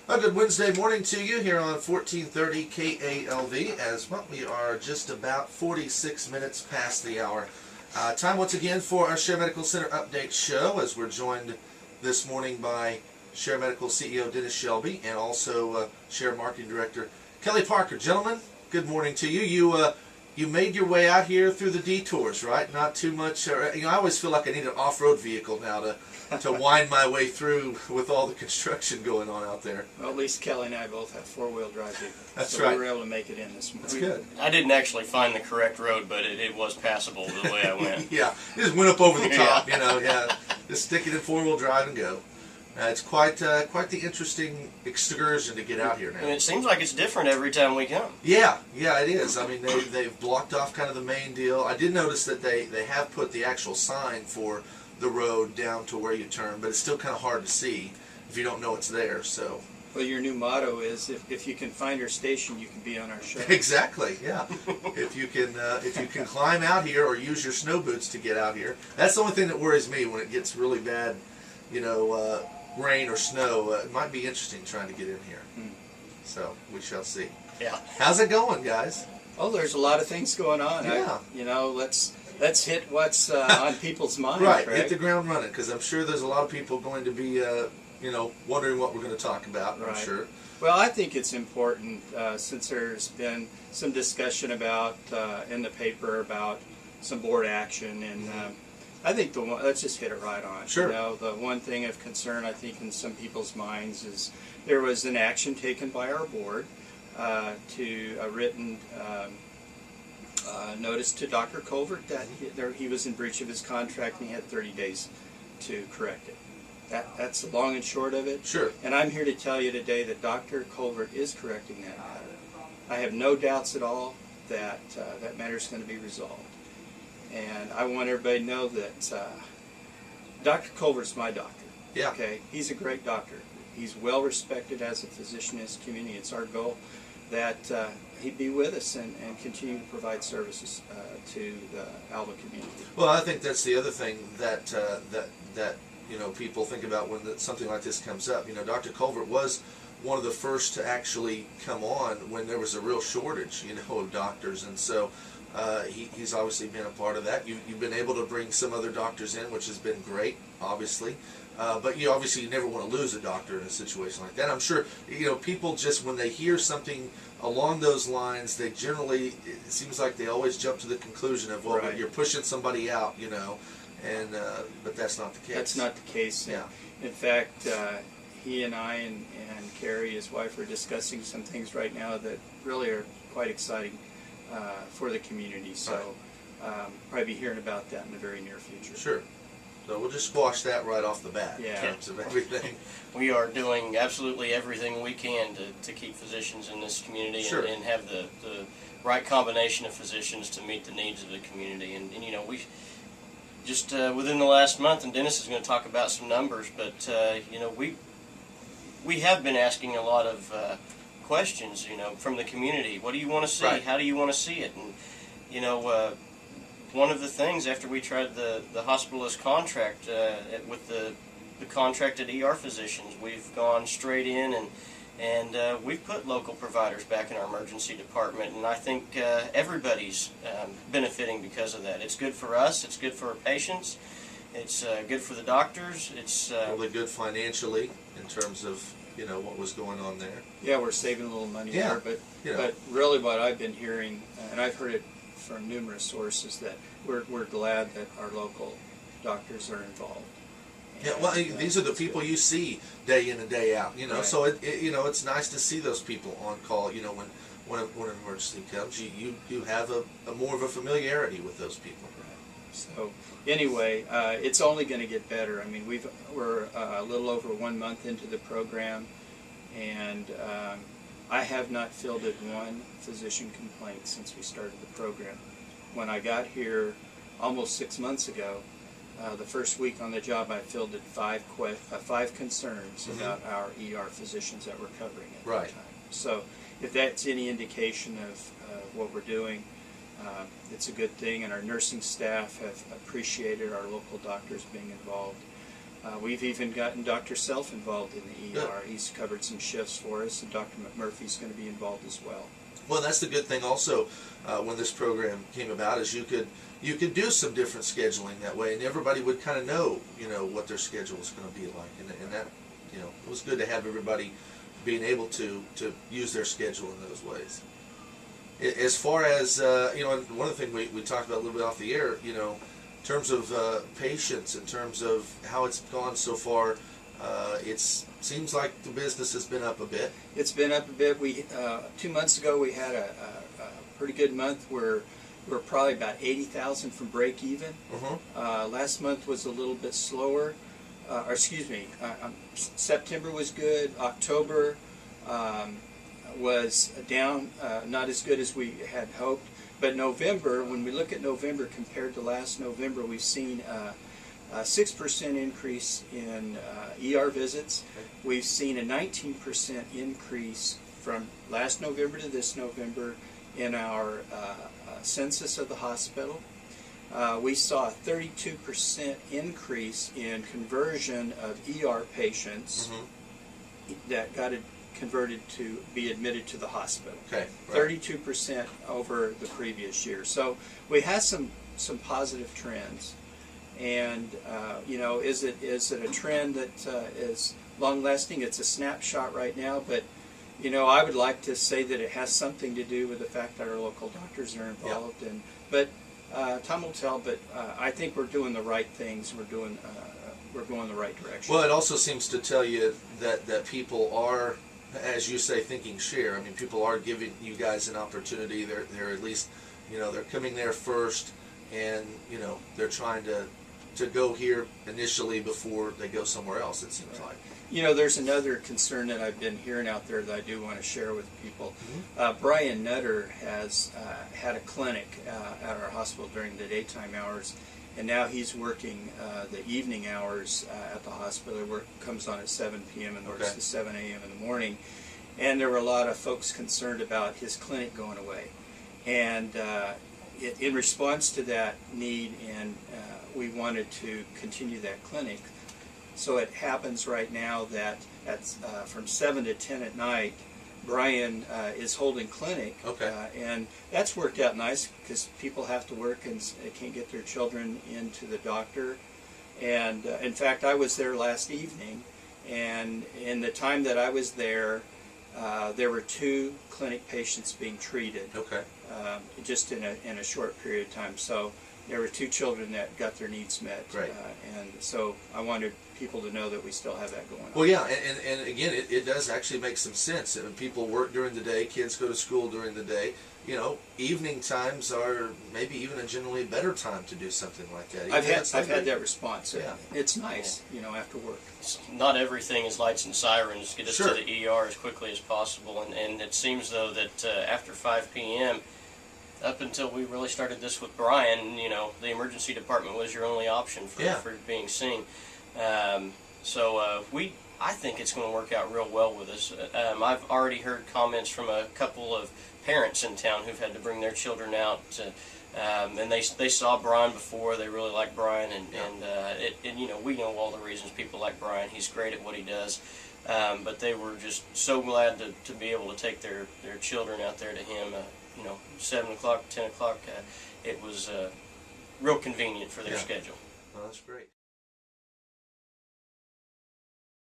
A good Wednesday morning to you here on 1430 KALV as well. We are just about 46 minutes past the hour. Time once again for our Share Medical Center Update Show as we're joined this morning by Share Medical CEO Dennis Shelby and also Share Marketing Director Kelly Parker. Gentlemen, good morning to you. You made your way out here through the detours, right? Not too much. I always feel like I need an off-road vehicle now to wind my way through with all the construction going on out there. Well, at least Kelly and I both have four-wheel drive vehicles. That's so right. we were able to make it in this morning. That's good. I didn't actually find the correct road, but it was passable the way I went. Yeah, just went up over the top, yeah. Just stick it in four-wheel drive and go. It's quite the interesting excursion to get out here now. And it seems like it's different every time we come. Yeah, it is. I mean, they've blocked off kind of the main deal. I did notice that they have put the actual sign for the road down to where you turn, but it's still kind of hard to see if you don't know it's there. So. Well, your new motto is if you can find our station, you can be on our show. Exactly. Yeah. if you can climb out here or use your snow boots to get out here. That's the only thing that worries me when it gets really bad. Rain or snow. It might be interesting trying to get in here. So we shall see. Yeah. How's it going, guys? Oh, there's a lot of things going on. Yeah. Let's hit what's on people's minds. Right. Hit the ground running because I'm sure there's a lot of people going to be wondering what we're going to talk about. Right. I'm sure. Well, I think it's important since there's been some discussion about in the paper about some board action and. I think let's just hit it right on. Sure. The one thing of concern, I think, in some people's minds is there was an action taken by our board to a written notice to Dr. Colvert that he was in breach of his contract and he had 30 days to correct it. That's the long and short of it. Sure. And I'm here to tell you today that Dr. Colvert is correcting that matter. I have no doubts at all that that matter is going to be resolved. And I want everybody to know that Dr. Culver's my doctor. Yeah. Okay. He's a great doctor. He's well respected as a physician in his community. It's our goal that he'd be with us and continue to provide services to the Alva community. Well, I think that's the other thing that people think about when something like this comes up. Dr. Culvert was one of the first to actually come on when there was a real shortage, of doctors, and so. He's obviously been a part of that. You've been able to bring some other doctors in, which has been great, obviously. But you never want to lose a doctor in a situation like that. I'm sure people just when they hear something along those lines, they generally it seems like they always jump to the conclusion of right. You're pushing somebody out, and but that's not the case. That's not the case. Yeah. In fact, he and I and Carrie, his wife, are discussing some things right now that really are quite exciting. For the community, so probably be hearing about that in the very near future. Sure. So we'll just squash that right off the bat in terms of everything. We are doing absolutely everything we can to keep physicians in this community Sure. and have the right combination of physicians to meet the needs of the community. And we just within the last month, and Dennis is going to talk about some numbers, but we have been asking a lot of questions, from the community. What do you want to see? Right. How do you want to see it? And, one of the things after we tried the hospitalist contract with the contracted ER physicians, we've gone straight in and we've put local providers back in our emergency department, and I think everybody's benefiting because of that. It's good for us. It's good for our patients. It's good for the doctors. It's Probably good financially in terms of what was going on there. Yeah, we're saving a little money there, but really what I've been hearing, and I've heard it from numerous sources, that we're glad that our local doctors are involved. Yeah, well, these are the people you see day in and day out, Right. So it's nice to see those people on call, when an emergency comes. You have a more of a familiarity with those people. So anyway, it's only going to get better. I mean, we're a little over 1 month into the program, and I have not fielded one physician complaint since we started the program. When I got here almost 6 months ago, the first week on the job, I fielded five concerns about our ER physicians that we're covering at Right. the time. So if that's any indication of what we're doing, it's a good thing, and our nursing staff have appreciated our local doctors being involved. We've even gotten Dr. Self involved in the ER. Good. He's covered some shifts for us, and Dr. McMurphy's going to be involved as well. Well, that's the good thing also when this program came about, is you could do some different scheduling that way, and everybody would kind of know, what their schedule was going to be like, and that, it was good to have everybody being able to use their schedule in those ways. As far as, one of the things we talked about a little bit off the air, in terms of patients, in terms of how it's gone so far, it seems like the business has been up a bit. It's been up a bit. 2 months ago we had a pretty good month where we're probably about 80,000 from break even. Last month was a little bit slower. September was good. October was down, not as good as we had hoped. But November, when we look at November compared to last November, we've seen a 6% increase in ER visits. We've seen a 19% increase from last November to this November in our census of the hospital. We saw a 32% increase in conversion of ER patients that got converted to be admitted to the hospital. Okay, right. 32% over the previous year. So we had some positive trends. And is it a trend that is long-lasting? It's a snapshot right now, but I would like to say that it has something to do with the fact that our local doctors are involved. Yeah. But time will tell. But I think we're doing the right things. We're going the right direction. Well, it also seems to tell you that people are, as you say, thinking share. I mean, people are giving you guys an opportunity. They're at least, they're coming there first, and they're trying to go here initially before they go somewhere else, it seems like. There's another concern that I've been hearing out there that I do want to share with people. Brian Nutter has had a clinic at our hospital during the daytime hours, and now he's working the evening hours at the hospital. Work comes on at 7 p.m. and works to 7 a.m. in the morning. And there were a lot of folks concerned about his clinic going away. And in response to that need, and we wanted to continue that clinic. So it happens right now that from 7 to 10 at night, Brian is holding clinic. And that's worked out nice because people have to work and they can't get their children into the doctor. And in fact, I was there last evening, and in the time that I was there were 2 clinic patients being treated. Just in a short period of time. So there were 2 children that got their needs met. And so I wanted people to know that we still have that going on. Well, yeah, and again, it does actually make some sense. I mean, people work during the day, kids go to school during the day. Evening times are maybe even a generally better time to do something like that. I've had that response. Yeah. It's nice, after work. Not everything is lights and sirens. Get us to the ER as quickly as possible. And it seems, though, that after 5 p.m., up until we really started this with Brian, the emergency department was your only option for being seen. I think it's going to work out real well with us. I've already heard comments from a couple of parents in town who've had to bring their children out, and they saw Brian before. They really like Brian, and we know all the reasons people like Brian. He's great at what he does. But they were just so glad to be able to take their children out there to him. 7 o'clock, 10 o'clock. It was real convenient for their schedule. Well, that's great.